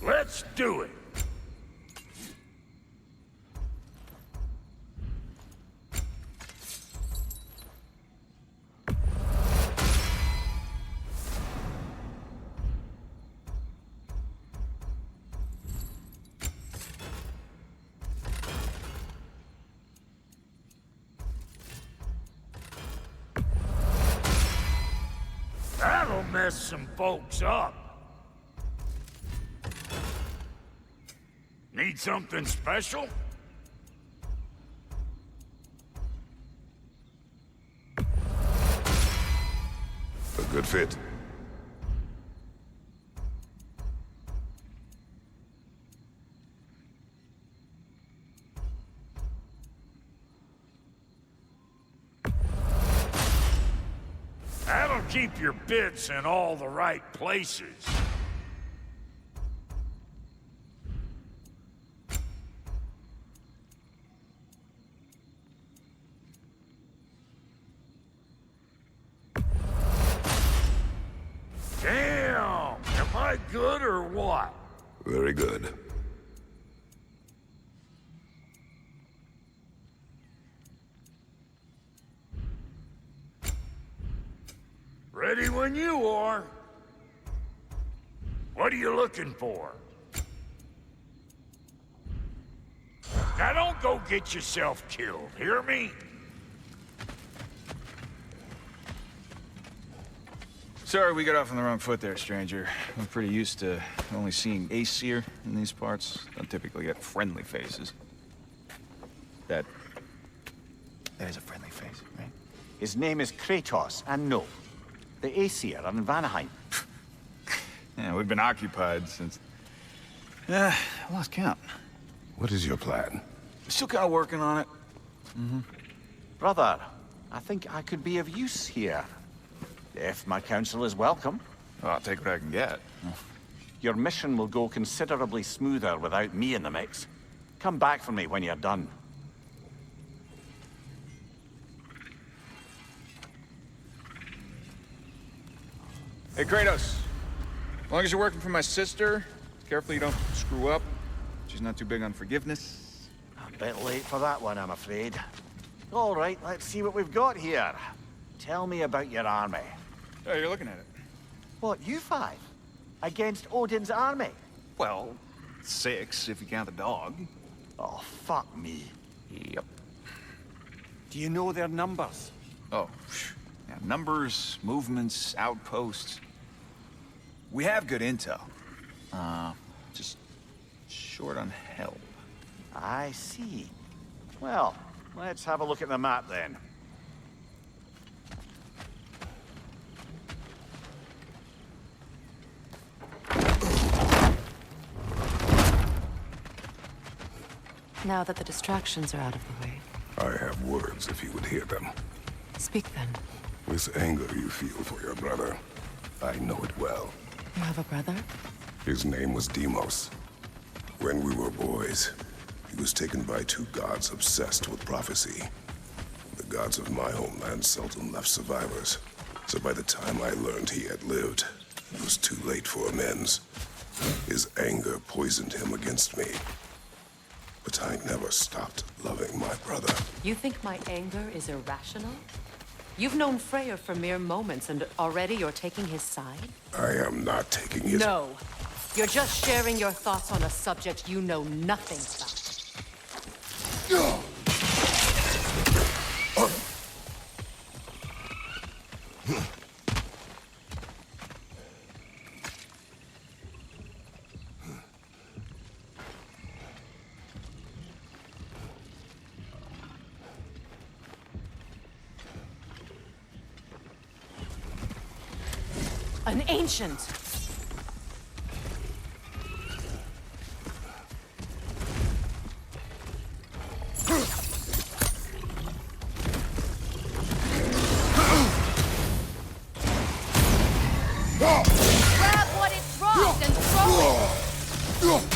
Let's do it! That'll mess some folks up. Need something special? A good fit. That'll keep your bits in all the right places. Damn! Am I good or what? Very good. Ready when you are. What are you looking for? Now don't go get yourself killed, hear me? Sorry we got off on the wrong foot there, stranger. I'm pretty used to only seeing Aesir in these parts. Don't typically get friendly faces. That is a friendly face, right? His name is Kratos, and no, the Aesir are in Vanaheim. Yeah, we've been occupied since... I lost count. What is your plan? Still kind of working on it. Brother, I think I could be of use here. If my counsel is welcome. Well, I'll take what I can get. Your mission will go considerably smoother without me in the mix. Come back for me when you're done. Hey, Kratos. As long as you're working for my sister, carefully you don't screw up. She's not too big on forgiveness. A bit late for that one, I'm afraid. All right, let's see what we've got here. Tell me about your army. Oh, you're looking at it. What, you five? Against Odin's army? Well, 6 if you count the dog. Oh, fuck me. Yep. Do you know their numbers? Oh, yeah, numbers, movements, outposts. We have good intel. Just short on help. I see. Well, let's have a look at the map then. Now that the distractions are out of the way. I have words if you would hear them. Speak then. This anger you feel for your brother, I know it well. You have a brother? His name was Deimos. When we were boys, he was taken by 2 gods obsessed with prophecy. The gods of my homeland seldom left survivors, so by the time I learned he had lived, it was too late for amends. His anger poisoned him against me. But I never stopped loving my brother. You think my anger is irrational? You've known Freyr for mere moments, and already you're taking his side? I am not taking his... No. You're just sharing your thoughts on a subject you know nothing about. An ancient! Grab what it dropped and throw it!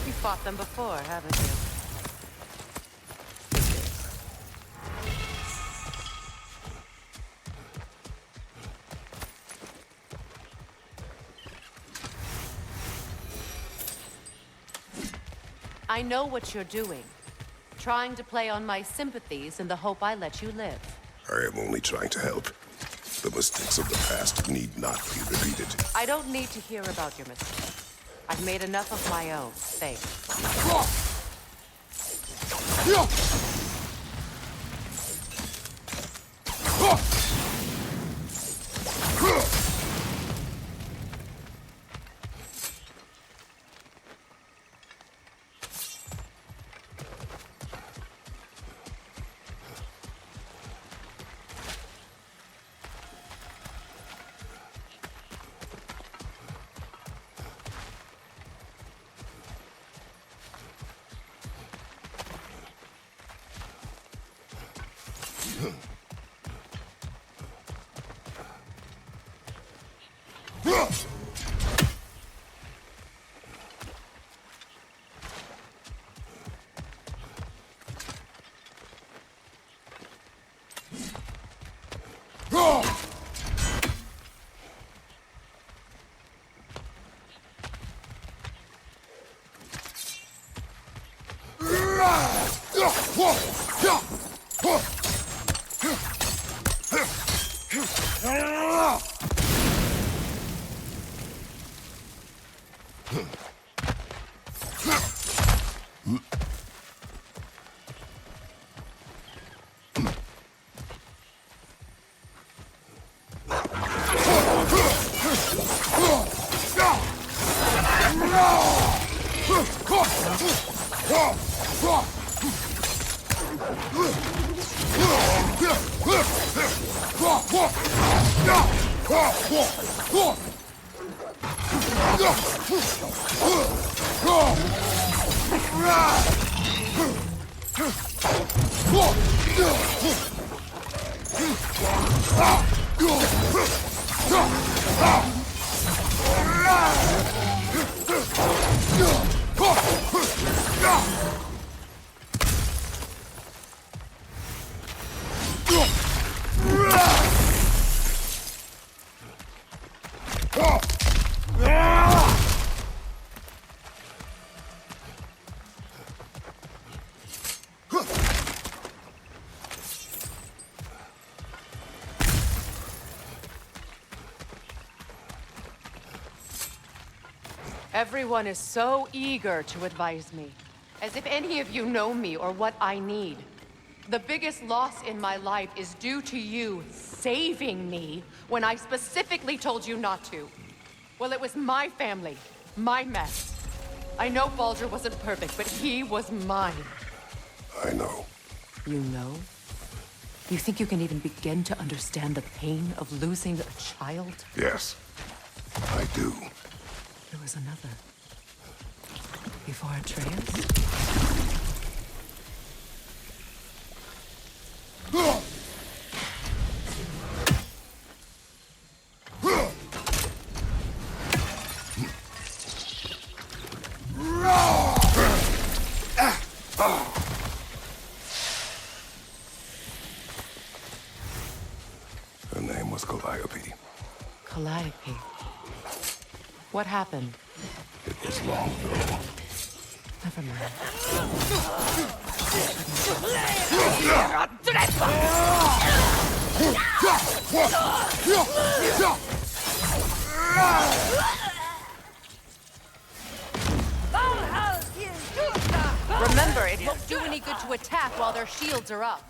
You fought them before, haven't you? I know what you're doing. Trying to play on my sympathies in the hope I let you live. I am only trying to help. The mistakes of the past need not be repeated. I don't need to hear about your mistakes. I've made enough of my own, thanks. Everyone is so eager to advise me, as if any of you know me or what I need. The biggest loss in my life is due to you saving me when I specifically told you not to. Well, it was my family, my mess. I know Baldur wasn't perfect, but he was mine. I know. You know? You think you can even begin to understand the pain of losing a child? Yes, I do. There was another. Before Atreus? Her name was Calliope. Calliope. What happened? It was long ago. Never mind. any good to attack while their shields are up.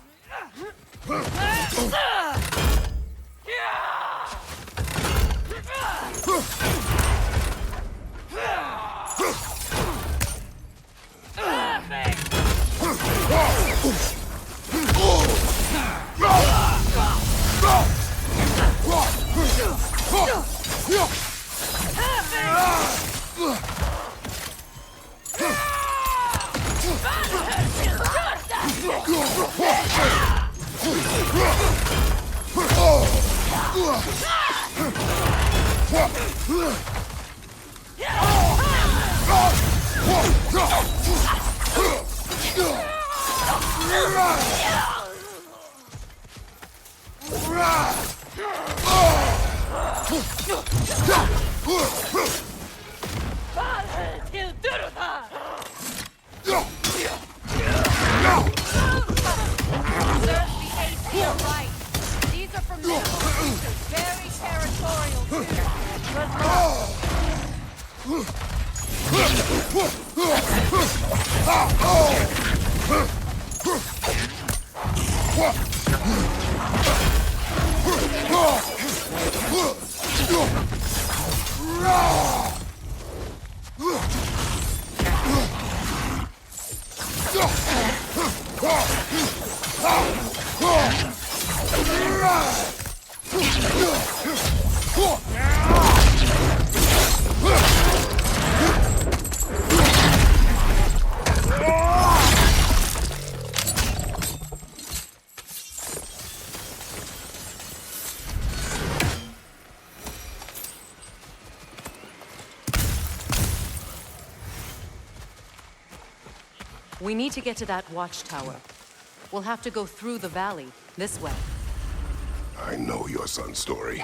These are formidable creatures, very territorial too. Good luck. We need to get to that watchtower. We'll have to go through the valley, this way. I know your son's story.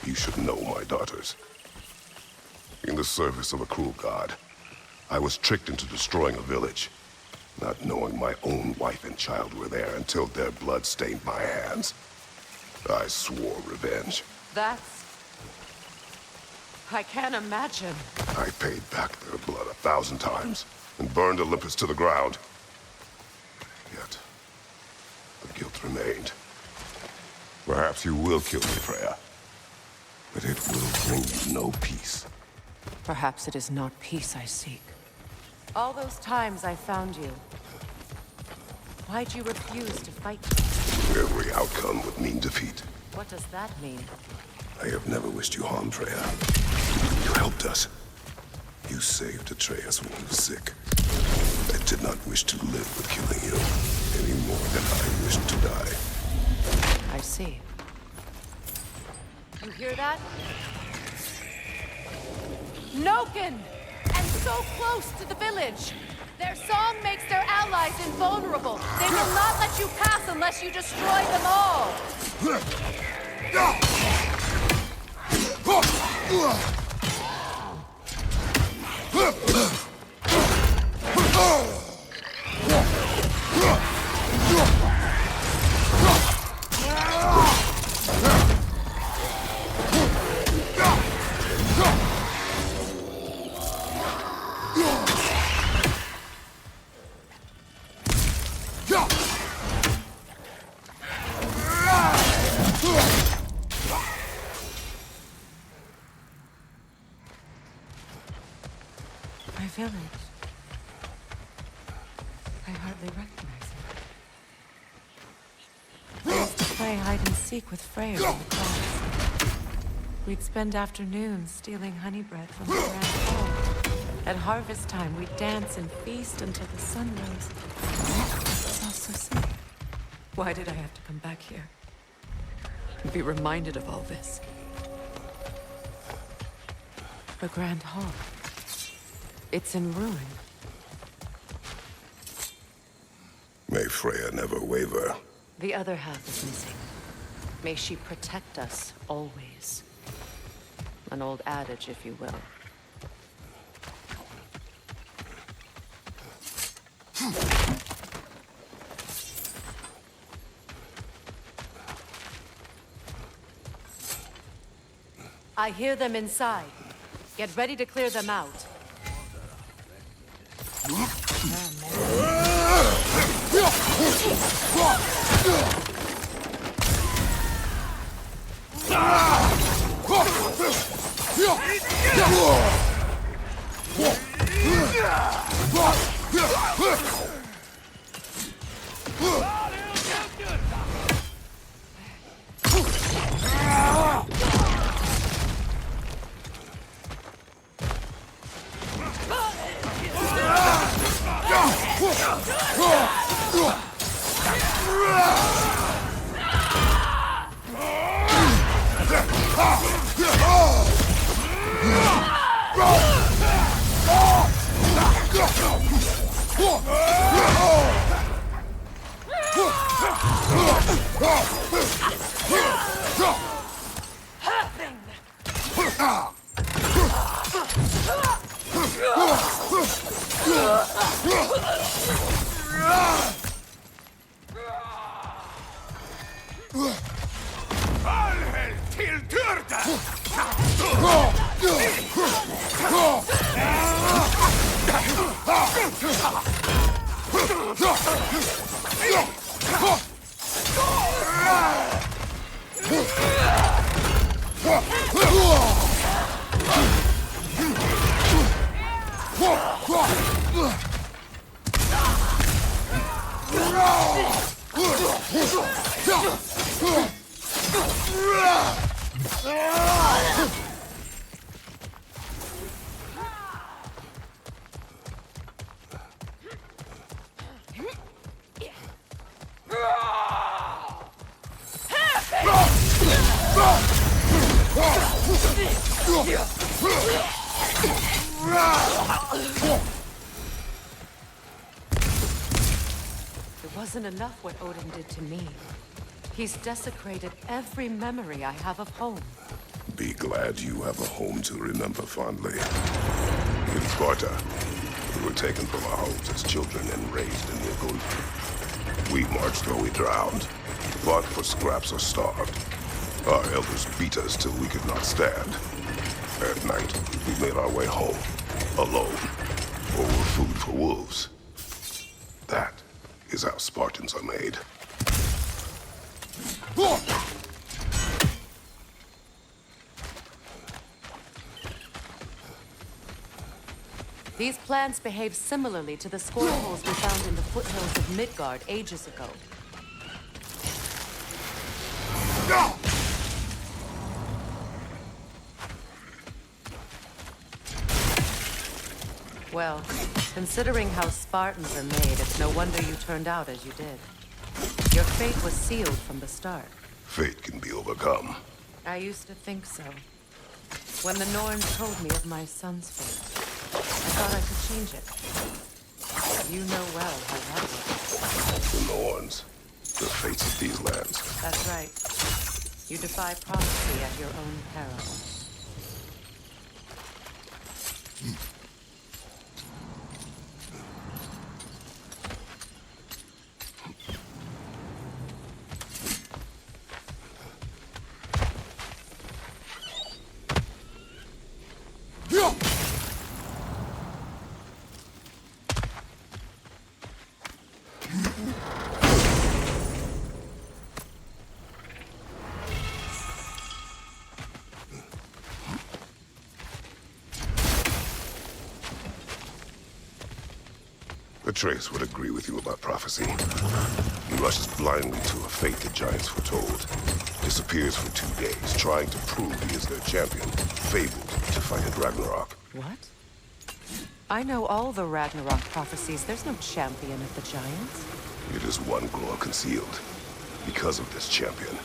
You should know my daughter's. In the service of a cruel god, I was tricked into destroying a village, not knowing my own wife and child were there until their blood stained my hands. I swore revenge. That's... I can't imagine. I paid back their blood 1,000 times and burned Olympus to the ground. Yet, the guilt remained. Perhaps you will kill me, Freya, but it will bring you no peace. Perhaps it is not peace I seek. All those times I found you, why'd you refuse to fight me? Every outcome would mean defeat. What does that mean? I have never wished you harm, Freya. You helped us. You saved Atreus when he was sick. I did not wish to live with killing you, any more than I wished to die. I see. You hear that? Noken! And so close to the village! Their song makes their allies invulnerable. They will not let you pass unless you destroy them all! My village. I hardly recognize it. I used to play hide and seek with Freya in the class. We'd spend afternoons stealing honey bread from the grand hall. At harvest time, we'd dance and feast until the sun rose. It's all so simple. Why did I have to come back here? And be reminded of all this? The grand hall. It's in ruin. May Freya never waver. The other half is missing. May she protect us always. An old adage, if you will. I hear them inside. Get ready to clear them out. Alhel till dörda! It wasn't enough what Odin did to me. He's desecrated every memory I have of home. Be glad you have a home to remember fondly. In Sparta, we were taken from our homes as children and raised in the Ogun. We marched or we drowned, fought for scraps or starved. Our elders beat us till we could not stand. At night, we made our way home, alone, or were food for wolves. That is how Spartans are made. These plants behave similarly to the scorn holes we found in the foothills of Midgard ages ago. Well, considering how Spartans are made, it's no wonder you turned out as you did. Your fate was sealed from the start. Fate can be overcome. I used to think so. When the Norns told me of my son's fate, I thought I could change it. You know well how that works. The Norns, the fates of these lands. That's right. You defy prophecy at your own peril. Atreus would agree with you about prophecy. He rushes blindly to a fate the giants foretold. Disappears for 2 days, trying to prove he is their champion, fabled to fight at Ragnarok. What? I know all the Ragnarok prophecies. There's no champion of the giants. It is one glow concealed. Because of this champion,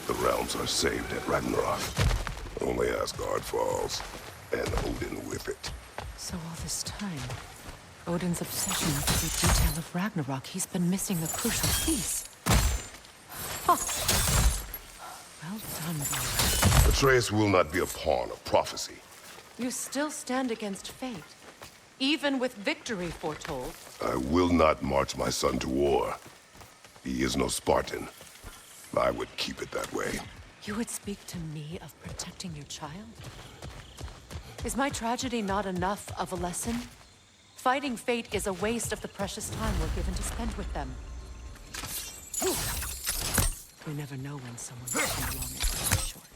the realms are saved at Ragnarok. Only Asgard falls, and Odin with it. So all this time, Odin's obsession with every detail of Ragnarok, he's been missing a crucial piece. Huh. Well done, boy. Atreus will not be a pawn of prophecy. You still stand against fate, even with victory foretold. I will not march my son to war. He is no Spartan. I would keep it that way. You would speak to me of protecting your child? Is my tragedy not enough of a lesson? Fighting fate is a waste of the precious time we're given to spend with them. You never know when someone will come along and cut you short.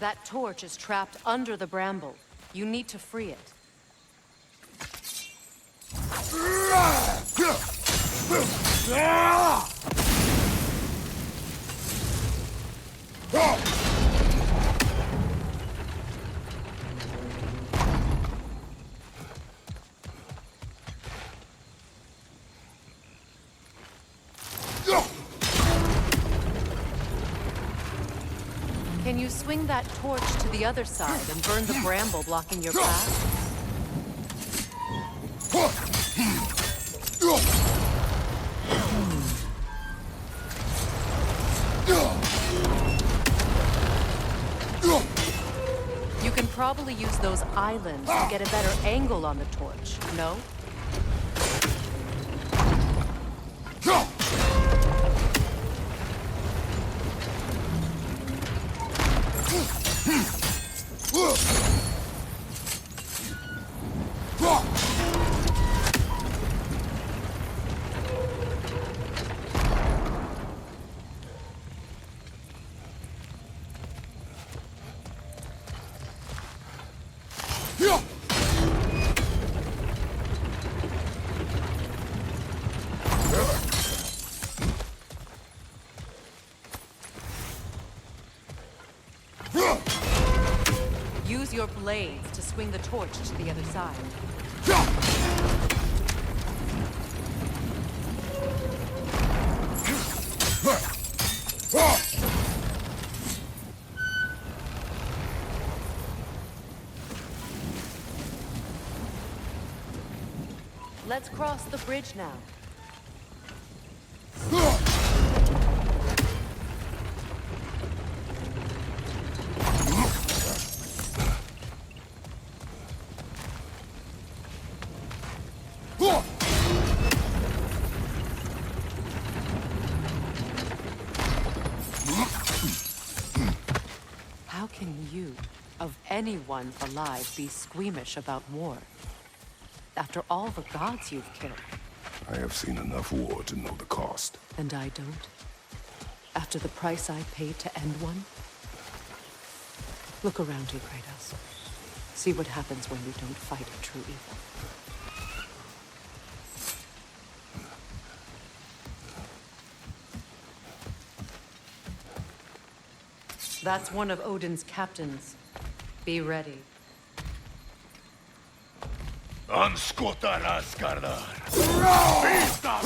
That torch is trapped under the bramble. You need to free it. Can you swing that torch to the other side and burn the bramble blocking your path? You can probably use those islands to get a better angle on the torch, no? Use your blades to swing the torch to the other side. Let's cross the bridge now. How can you, of anyone alive, be squeamish about war? After all the gods you've killed. I have seen enough war to know the cost. And I don't? After the price I paid to end one? Look around you, Kratos. See what happens when we don't fight a true evil. That's one of Odin's captains. Be ready. Anskotar Asgardar. Vista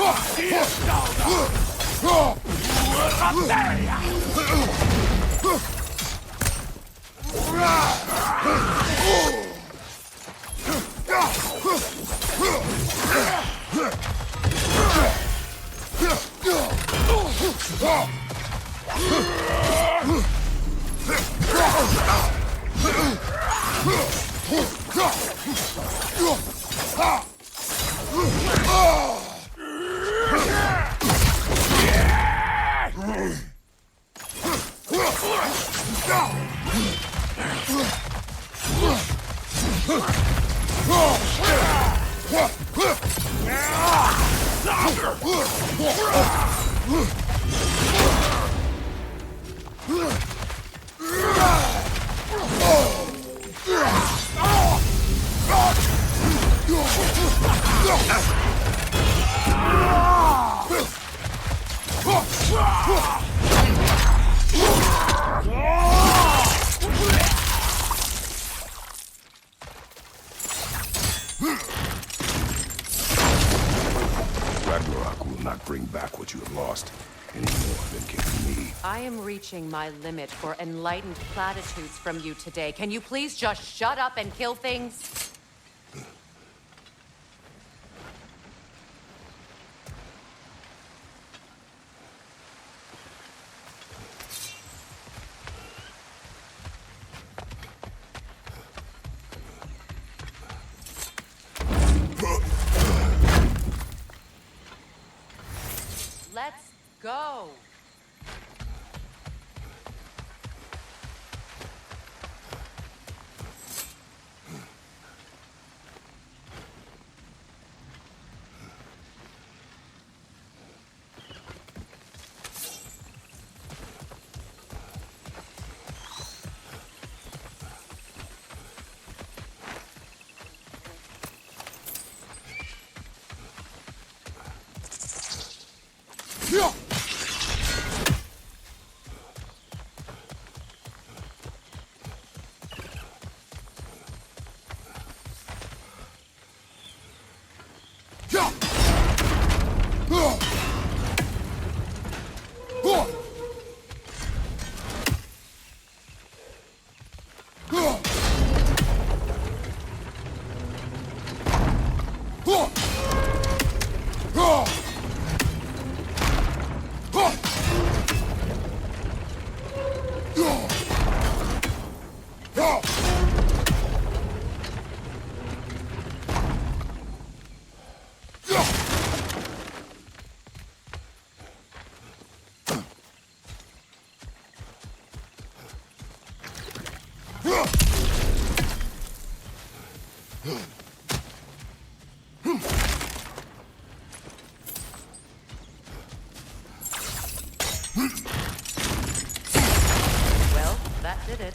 Ragnarok will not bring back what you have lost, any more than can me. I am reaching my limit for enlightened platitudes from you today. Can you please just shut up and kill things? Let's go! Well, that did it.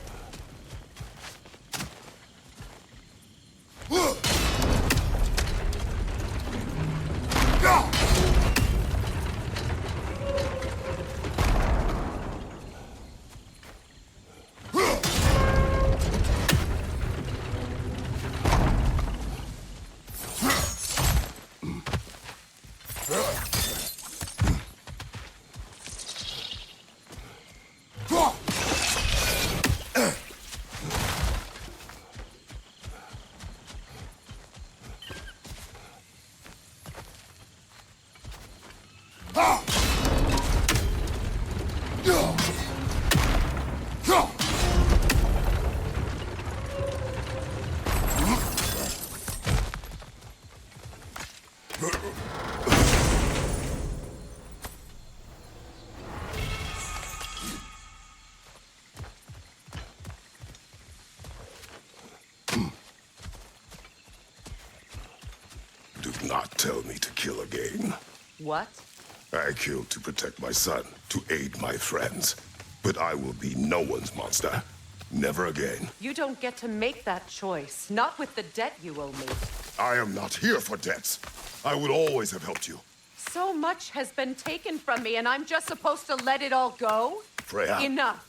Do not tell me to kill again. What? I killed to protect my son, to aid my friends. But I will be no one's monster. Never again. You don't get to make that choice. Not with the debt you owe me. I am not here for debts. I would always have helped you. So much has been taken from me, and I'm just supposed to let it all go? Freya. Enough.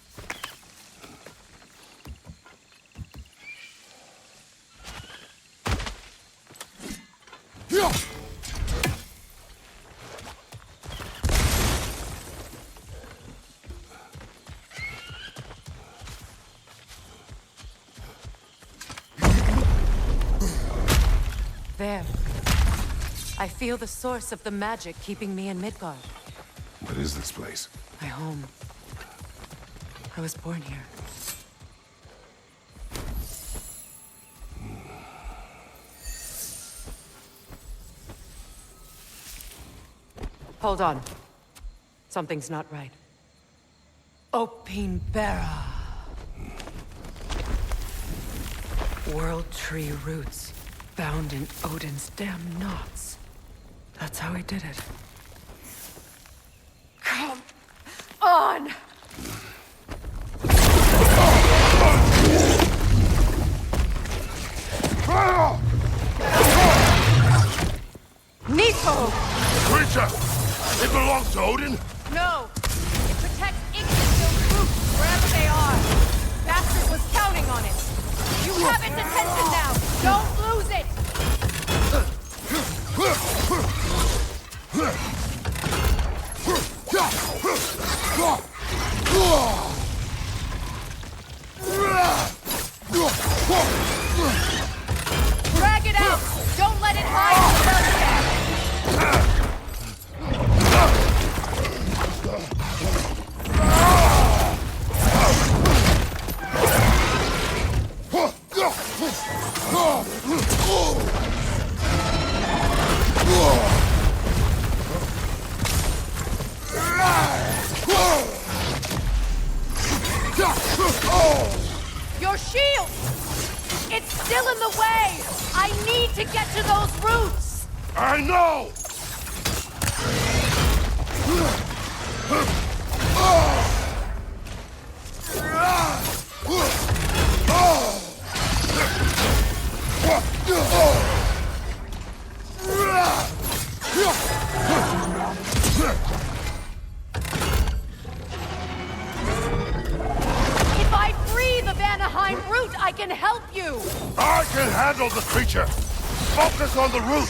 There. I feel the source of the magic keeping me in Midgard. What is this place? My home. I was born here. Hold on. Something's not right. Opinbera. World tree roots, bound in Odin's damn knots. That's how he did it. Come on! Nico! Creature! It belongs to Odin? No! It protects Yggdrasil's roots wherever they are. Bastard was counting on it. You have its attention now! Don't lose it! Drag it out! Don't let it hide! Your shield! It's still in the way! I need to get to those roots! I know! If I free the Vanaheim root, I can help you! I can handle the creature! Focus on the root!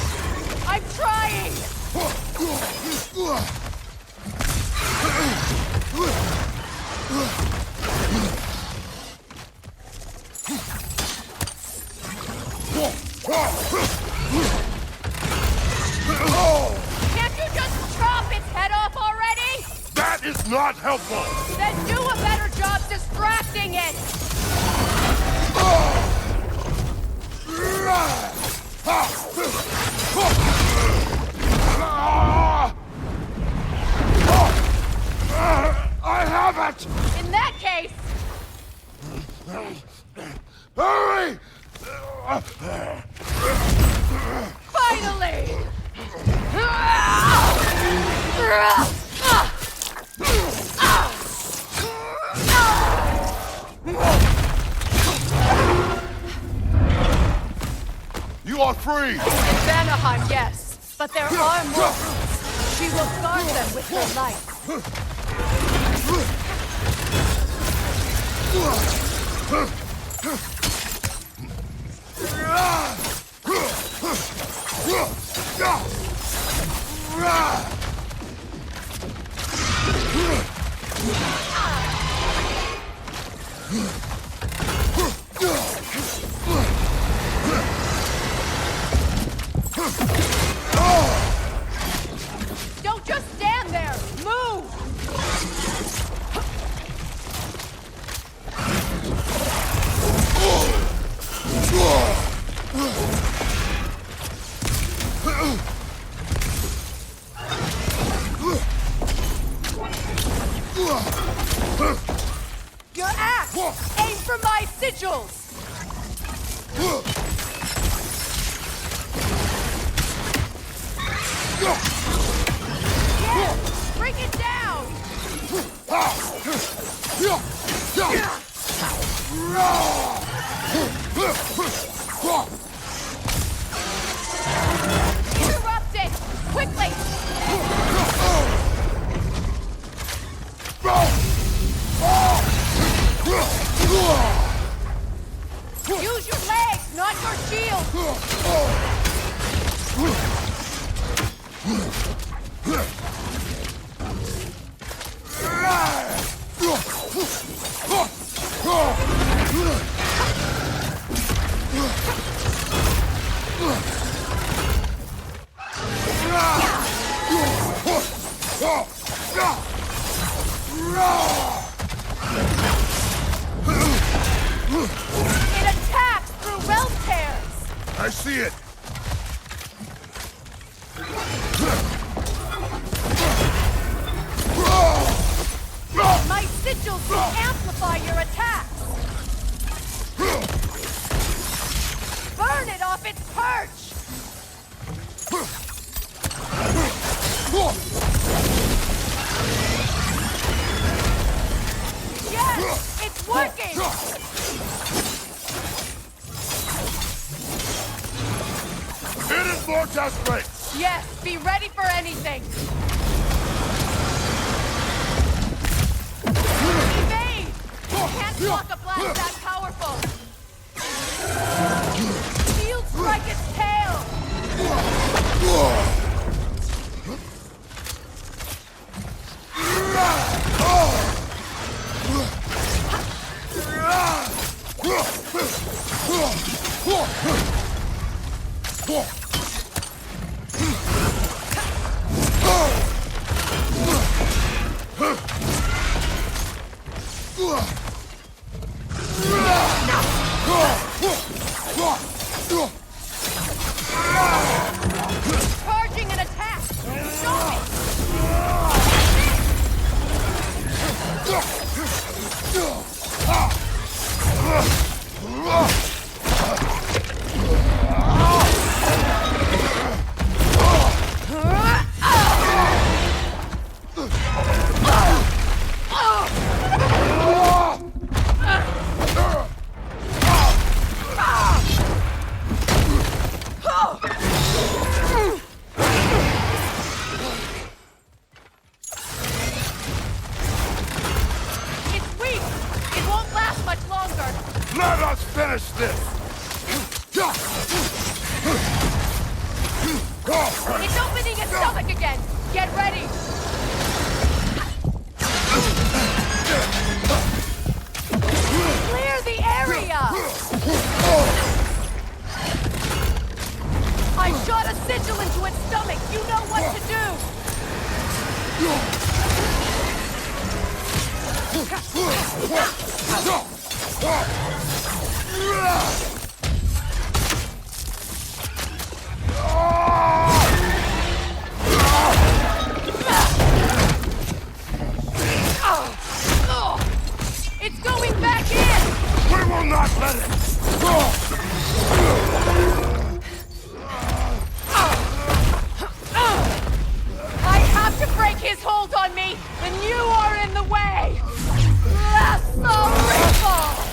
I'm trying! Can't you just chop its head off already? That is not helpful! Then do a better job distracting it! I have it! In that case, Hurry! finally! you are free! In Vanaheim, yes. But there are more. She will guard them with her life. Don't just stand there! Move! Your axe! Aim for my sigils! Yes! Bring it down! Interrupt it! Quickly! Use your legs, not your shield! It attacks through realm tears! I see it! My sigils will amplify your attacks! Burn it off its perch! Yes! It's working! Hit it, Vortex Break! Yes, be ready for anything! Evade! You can't block a blast that powerful! Shield strike its tail! Charging an attack! Stop it! It's weak! It won't last much longer! Let us finish this! It's opening its stomach again! Get ready! Clear the area! I shot a sigil into its stomach! You know what to do! It's going back in! We will not let it! I have to break his hold on me, and you are in the way! Lasso rifle!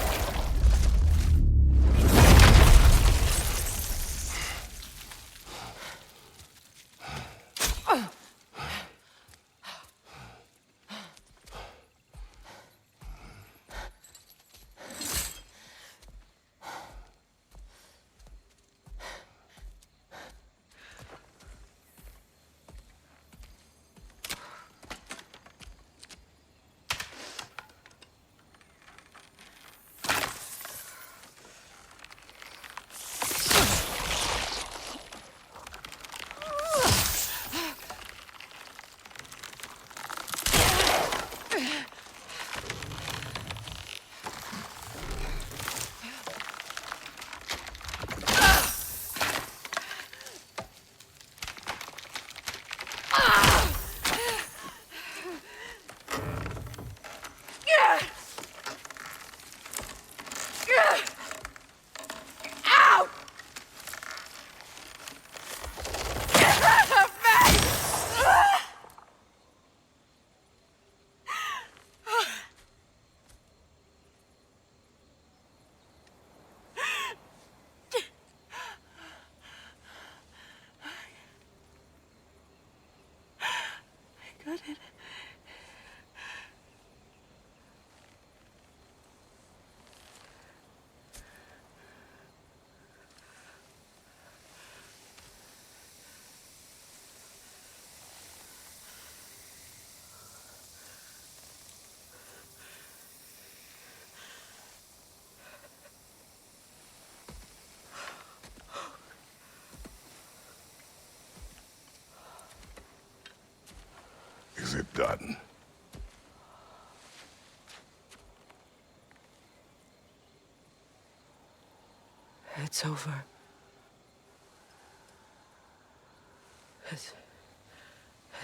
done. It's over.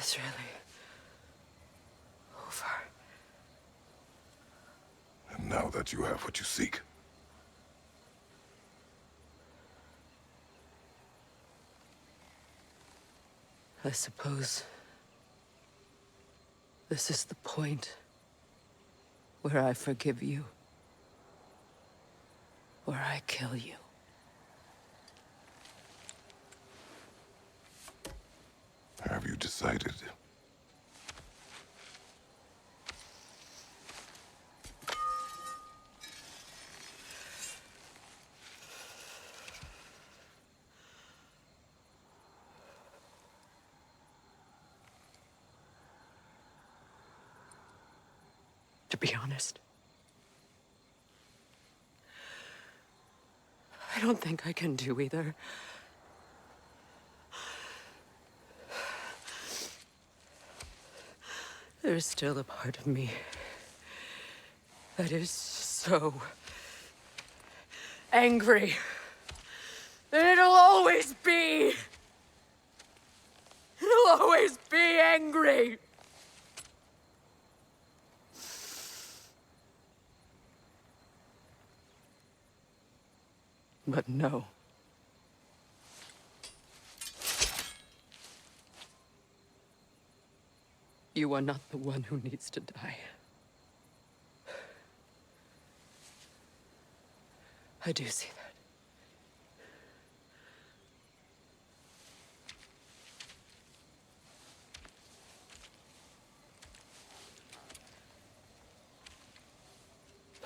It's really over. And now that you have what you seek, I suppose this is the point where I forgive you, or I kill you. have you decided? To be honest, I don't think I can do either. There's still a part of me that is so angry. And it'll always be. It'll always be angry. But no. You are not the one who needs to die. I do see that.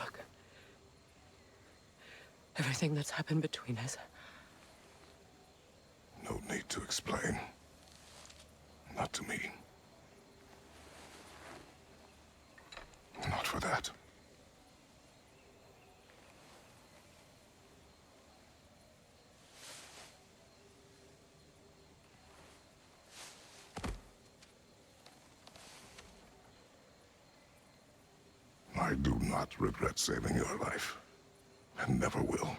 Look. Everything that's happened between us. No need to explain. Not to me. Not for that. I do not regret saving your life, and never will.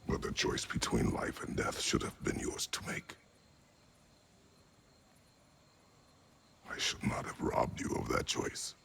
But the choice between life and death should have been yours to make. I should not have robbed you of that choice.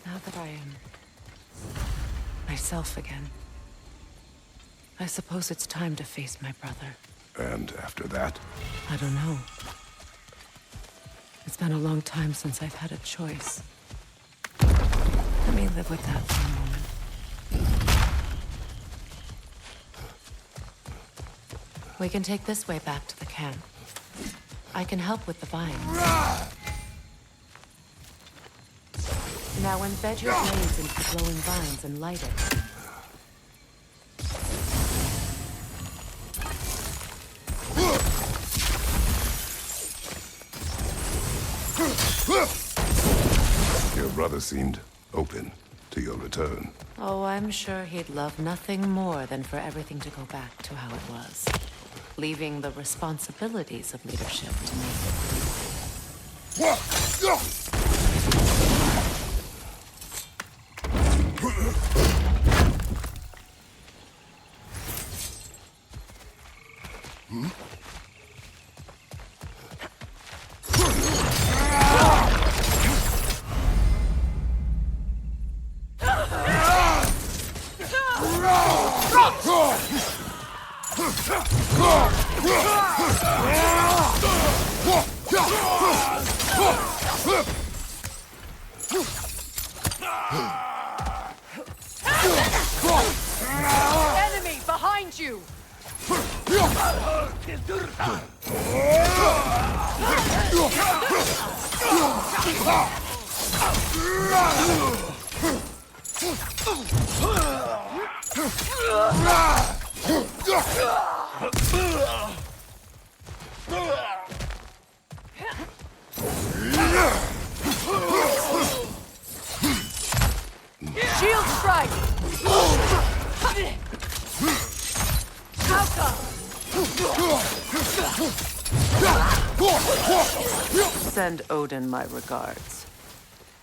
Now that I am myself again, I suppose it's time to face my brother. And after that, I don't know. It's been a long time since I've had a choice. Let me live with that for a moment. We can take this way back to the camp. I can help with the vines. Now embed your blades into the glowing vines and light it. your brother seemed open to your return. Oh, I'm sure he'd love nothing more than for everything to go back to how it was. Leaving the responsibilities of leadership to me. Enemy behind you! Shield strike! Saga! Send Odin my regards.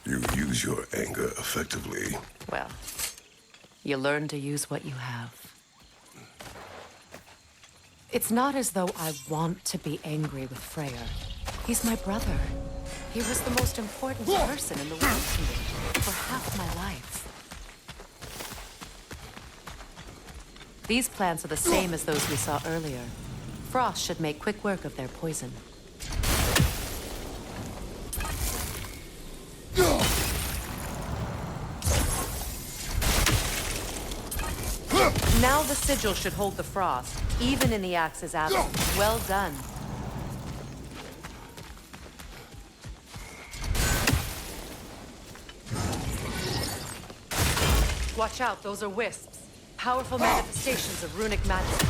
You use your anger effectively. Well, you learn to use what you have. It's not as though I want to be angry with Freyr. He's my brother. He was the most important person in the world to me for half my life. These plants are the same as those we saw earlier. Frost should make quick work of their poison. Now the sigil should hold the frost, even in the axe's absence. Well done. Watch out, those are wisps. Powerful manifestations of runic magic.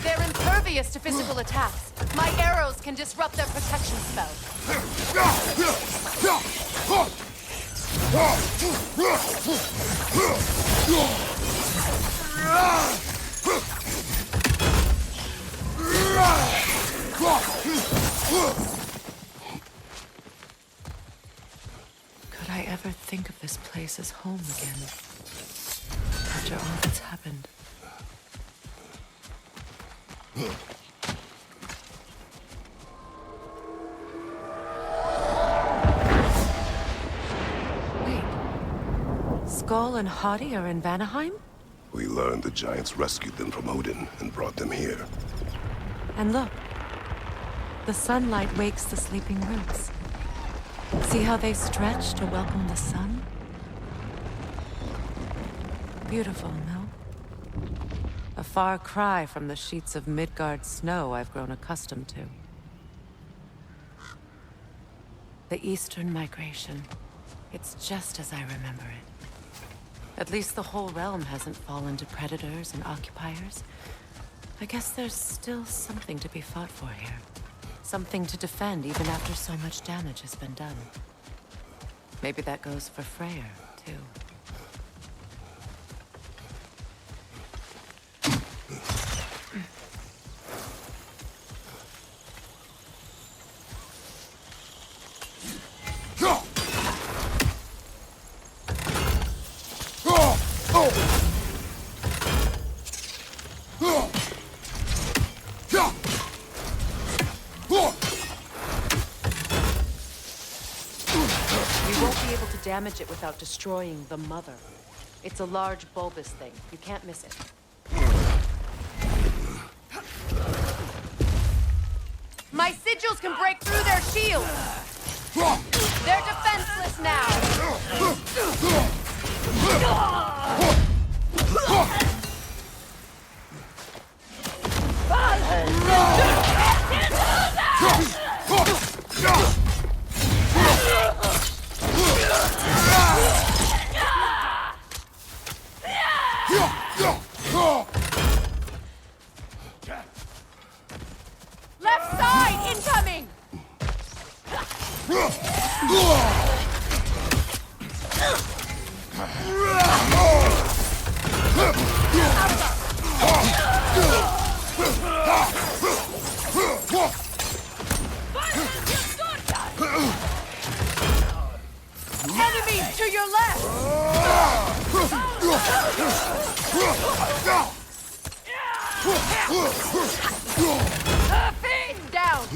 They're impervious to physical attacks. My arrows can disrupt their protection spell. Could I ever think of this place as home again? After all that's happened. Wait. Skull and Hati are in Vanaheim? We learned the giants rescued them from Odin and brought them here. And look. The sunlight wakes the sleeping roots. See how they stretch to welcome the sun? Beautiful, no? A far cry from the sheets of Midgard snow I've grown accustomed to. The Eastern Migration. It's just as I remember it. At least the whole realm hasn't fallen to predators and occupiers. I guess there's still something to be fought for here. Something to defend even after so much damage has been done. Maybe that goes for Freyr, too. Damage it without destroying the mother. It's a large bulbous thing. You can't miss it. My sigils can break through their shields! They're defenseless now! Left side, incoming! Down!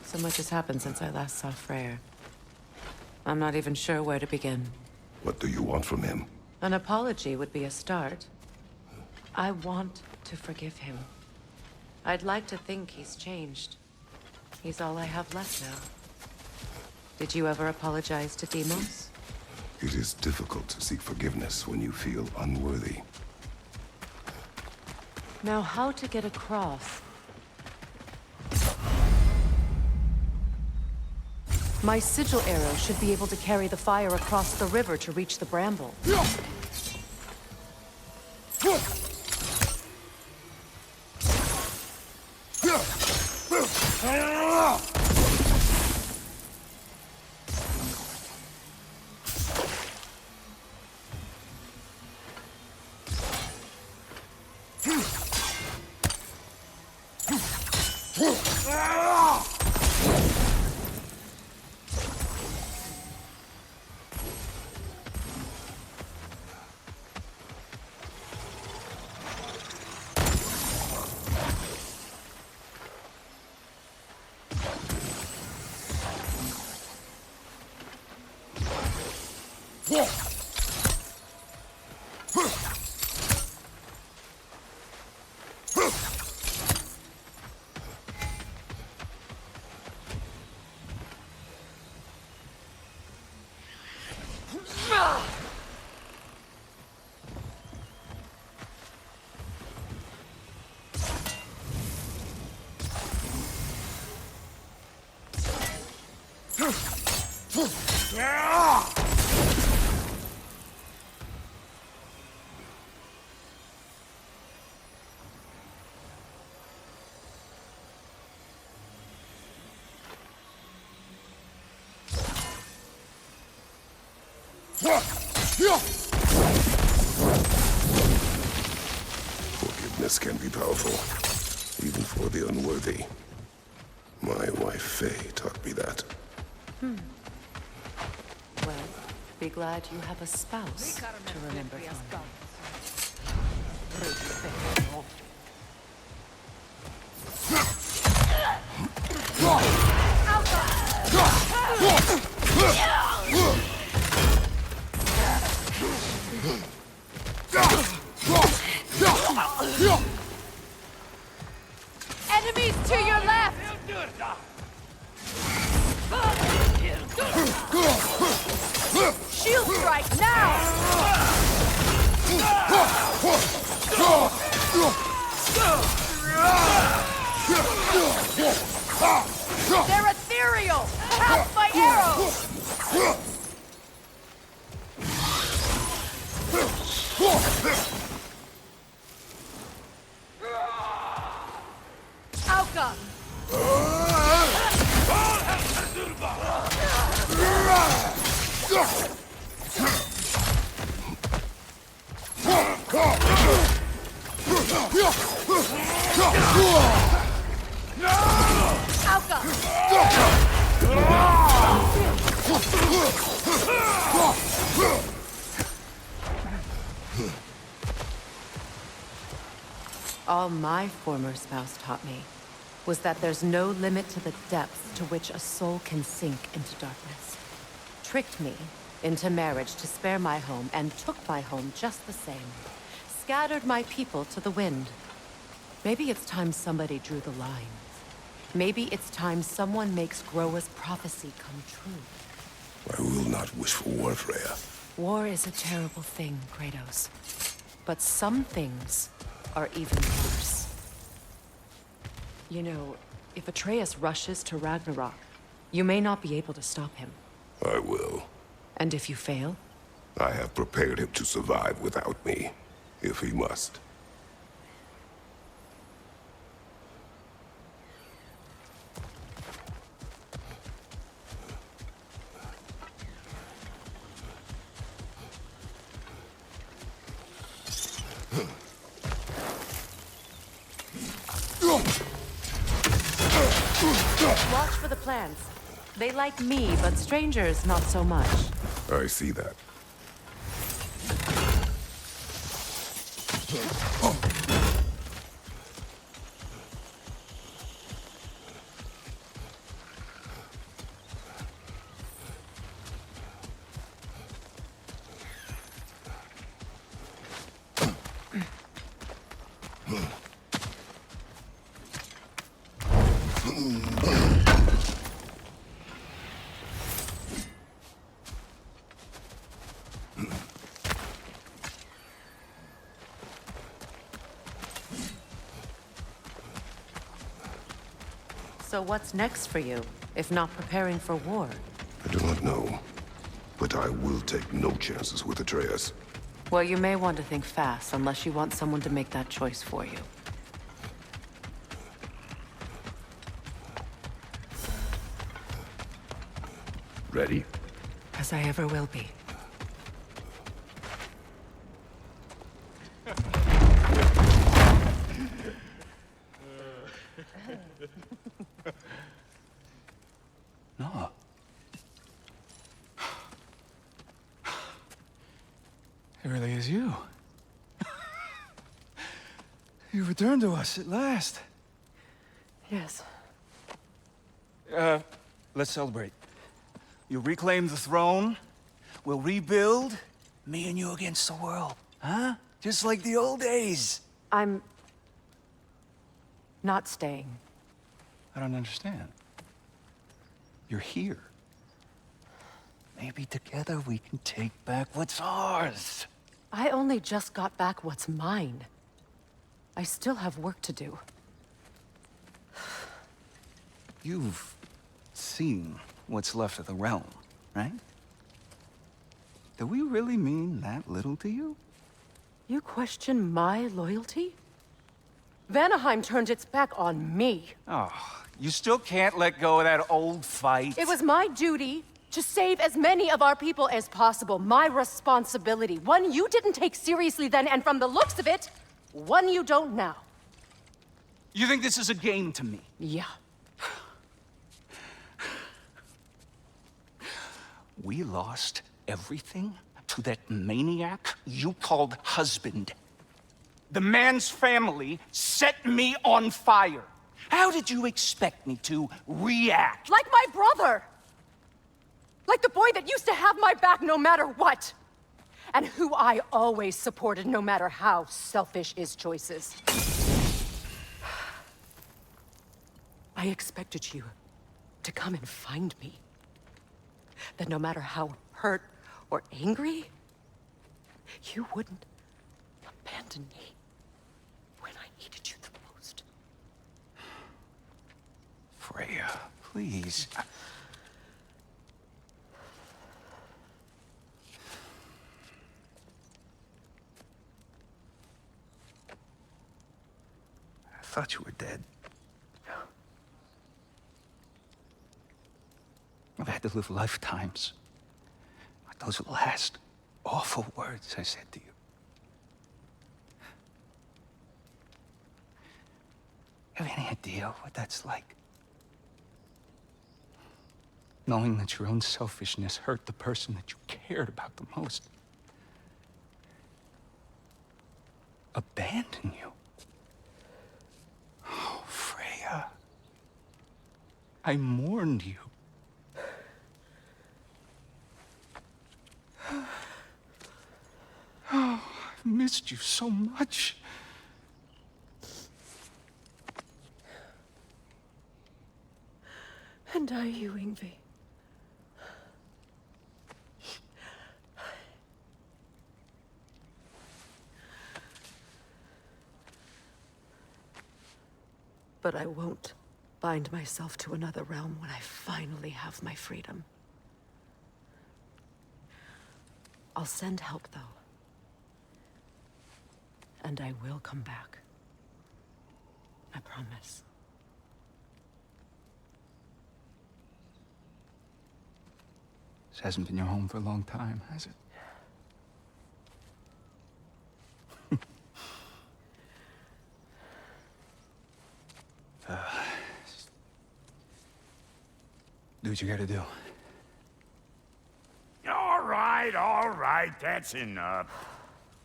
So much has happened since I last saw Freyr. I'm not even sure where to begin. What do you want from him? An apology would be a start. I want to forgive him. I'd like to think he's changed. He's all I have left now. Did you ever apologize to Deimos? It is difficult to seek forgiveness when you feel unworthy. Now, how to get across? My sigil arrow should be able to carry the fire across the river to reach the bramble. Forgiveness can be powerful, even for the unworthy. My wife Faye taught me that. Well, be glad you have a spouse to remember from. Enemies to your left! Shield strike now! They're ethereal! Help my arrows! Alka! All my former spouse taught me was that there's no limit to the depths to which a soul can sink into darkness. Tricked me into marriage to spare my home and took my home just the same. Scattered my people to the wind. Maybe it's time somebody drew the line. Maybe it's time someone makes Groa's prophecy come true. I will not wish for war, Freya. War is a terrible thing, Kratos. But some things are even worse. You know, if Atreus rushes to Ragnarok, You may not be able to stop him. I will. And if you fail? I have prepared him to survive without me, if he must. Watch for the plants. They like me, but strangers not so much. I see that. So what's next for you, if not preparing for war? I do not know, but I will take no chances with Atreus. Well, you may want to think fast, unless you want someone to make that choice for you. Ready? As I ever will be. No. It really is you. You returned to us at last. Yes. Let's celebrate. You reclaim the throne, we'll rebuild, me and you against the world. Huh? Just like the old days. I'm... not staying. I don't understand. You're here. Maybe together we can take back what's ours. I only just got back what's mine. I still have work to do. You've seen what's left of the realm, right? Do we really mean that little to you? You question my loyalty? Vanaheim turned its back on me. Oh, you still can't let go of that old fight? It was my duty to save as many of our people as possible. My responsibility. One you didn't take seriously then, and from the looks of it, one you don't now. You think this is a game to me? Yeah. We lost everything to that maniac you called husband. The man's family set me on fire. How did you expect me to react? Like my brother! Like the boy that used to have my back no matter what! And who I always supported no matter how selfish his choices. I expected you to come and find me. That no matter how hurt or angry, you wouldn't abandon me when I needed you the most. Freya, please. I thought you were dead. I've had to live lifetimes with those last awful words I said to you. Have any idea what that's like? Knowing that your own selfishness hurt the person that you cared about the most. Abandon you. Oh, Freya. I mourned you. Oh, I've missed you so much. And are you, Yngvi? But I won't bind myself to another realm when I finally have my freedom. I'll send help, though. And I will come back. I promise. This hasn't been your home for a long time, has it? Do what you gotta do. All right, that's enough.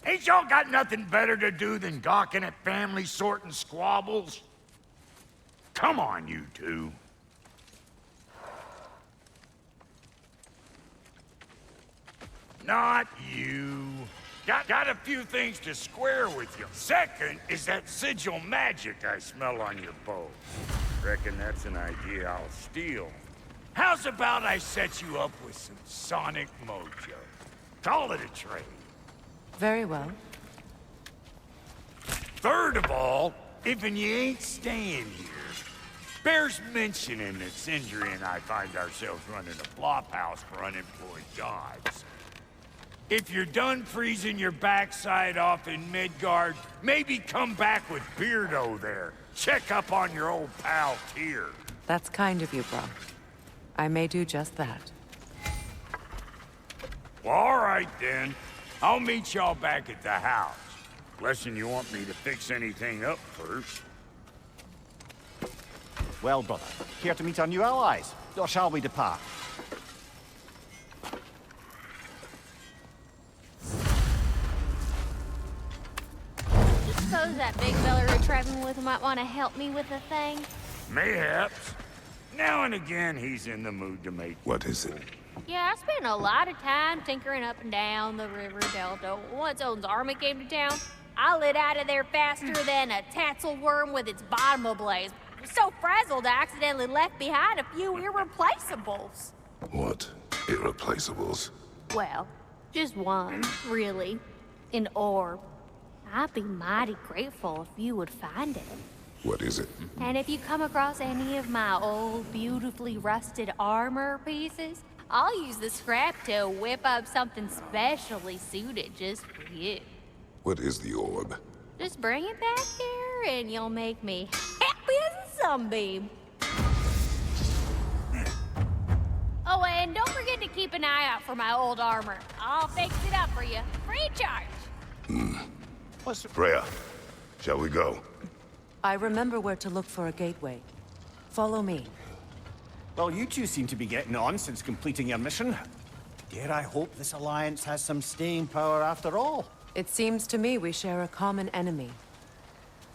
Ain't y'all got nothing better to do than gawking at family sorting squabbles? Come on, you two. Not you. Got a few things to square with you. Second is that sigil magic I smell on your bow. Reckon that's an idea I'll steal. How's about I set you up with some sonic mojo? Call it a trade. Very well. Third of all, if you ain't staying here, bears mentioning that Sindri and I find ourselves running a flop house for unemployed gods. If you're done freezing your backside off in Midgard, maybe come back with Beardo there. Check up on your old pal Tyr. That's kind of you, Brock. I may do just that. Well, all right then. I'll meet y'all back at the house. Lesson you want me to fix anything up first. Well, brother, care to meet our new allies? Or shall we depart? Suppose that big fella we're traveling with might want to help me with a thing. Mayhaps. Now and again, he's in the mood to make... What is it? Yeah, I spent a lot of time tinkering up and down the river delta. Once Odin's army came to town, I lit out of there faster than a tassel worm with its bottom ablaze. So frazzled, I accidentally left behind a few irreplaceables. What? Irreplaceables? Well, just one, really. An orb. I'd be mighty grateful if you would find it. What is it? And if you come across any of my old, beautifully rusted armor pieces, I'll use the scrap to whip up something specially suited just for you. What is the orb? Just bring it back here and you'll make me happy as a sunbeam. Oh, and don't forget to keep an eye out for my old armor. I'll fix it up for you, free of charge. Freya, shall we go? I remember where to look for a gateway. Follow me. Well, you two seem to be getting on since completing your mission. Dare I hope this alliance has some staying power after all? It seems to me we share a common enemy.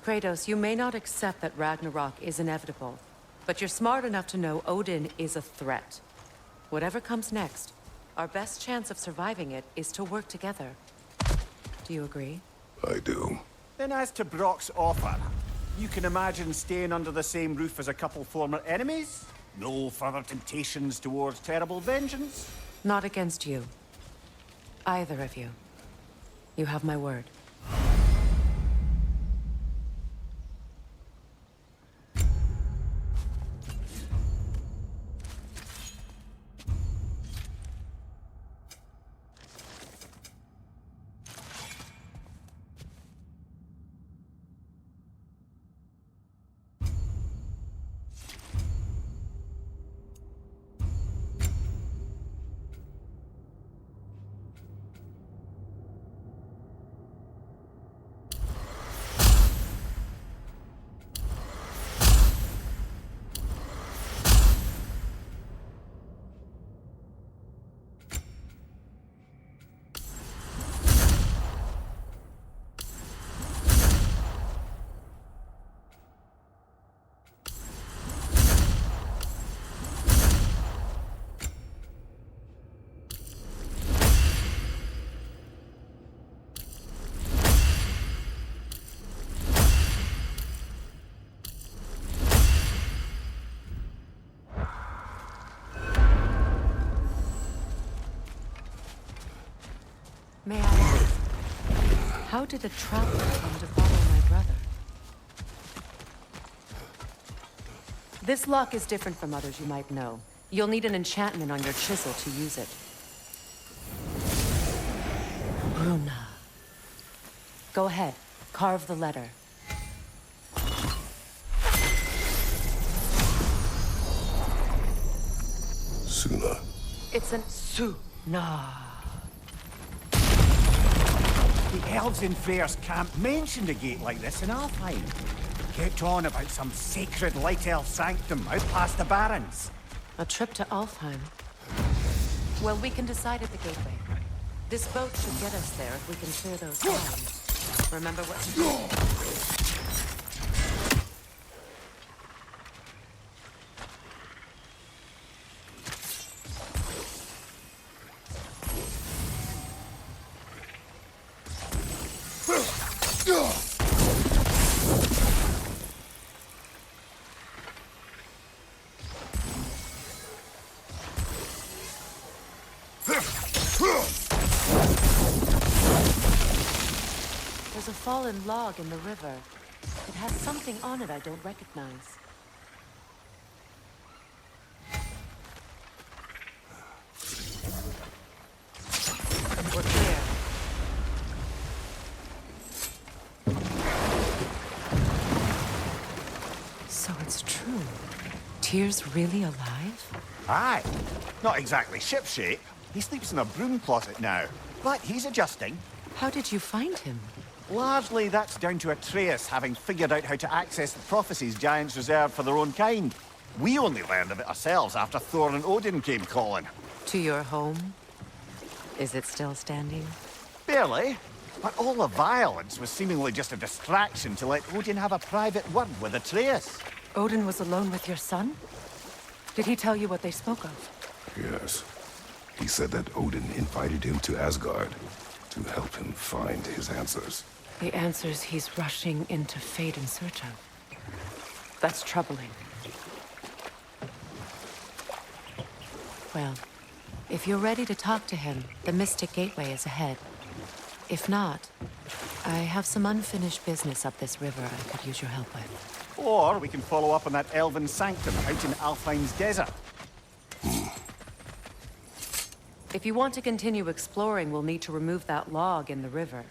Kratos, you may not accept that Ragnarok is inevitable, but you're smart enough to know Odin is a threat. Whatever comes next, our best chance of surviving it is to work together. Do you agree? I do. Then as to Brock's offer, you can imagine staying under the same roof as a couple former enemies? No further temptations towards terrible vengeance? Not against you. Either of you. You have my word. May I ask, how did a traveler come to follow my brother? This lock is different from others you might know. You'll need an enchantment on your chisel to use it. Bruna. Go ahead. Carve the letter. Suna. It's an Suna. The elves in Freyr's camp mentioned a gate like this in Alfheim. Kept on about some sacred light elf sanctum out past the barrens. A trip to Alfheim. Well, we can decide at the gateway. This boat should get us there if we can clear those hounds. Remember what to do. There's a fallen log in the river. It has something on it I don't recognize. We're clear. So it's true. Tyr's really alive? Aye. Not exactly shipshape. He sleeps in a broom closet now. But he's adjusting. How did you find him? Largely, that's down to Atreus having figured out how to access the prophecies giants reserved for their own kind. We only learned of it ourselves after Thor and Odin came calling. To your home? Is it still standing? Barely. But all the violence was seemingly just a distraction to let Odin have a private word with Atreus. Odin was alone with your son? Did he tell you what they spoke of? Yes. He said that Odin invited him to Asgard to help him find his answers. The answers he's rushing into fate in search of. That's troubling. Well, if you're ready to talk to him, the Mystic Gateway is ahead. If not, I have some unfinished business up this river I could use your help with. Or we can follow up on that elven sanctum out in Alfheim's desert. If you want to continue exploring, we'll need to remove that log in the river.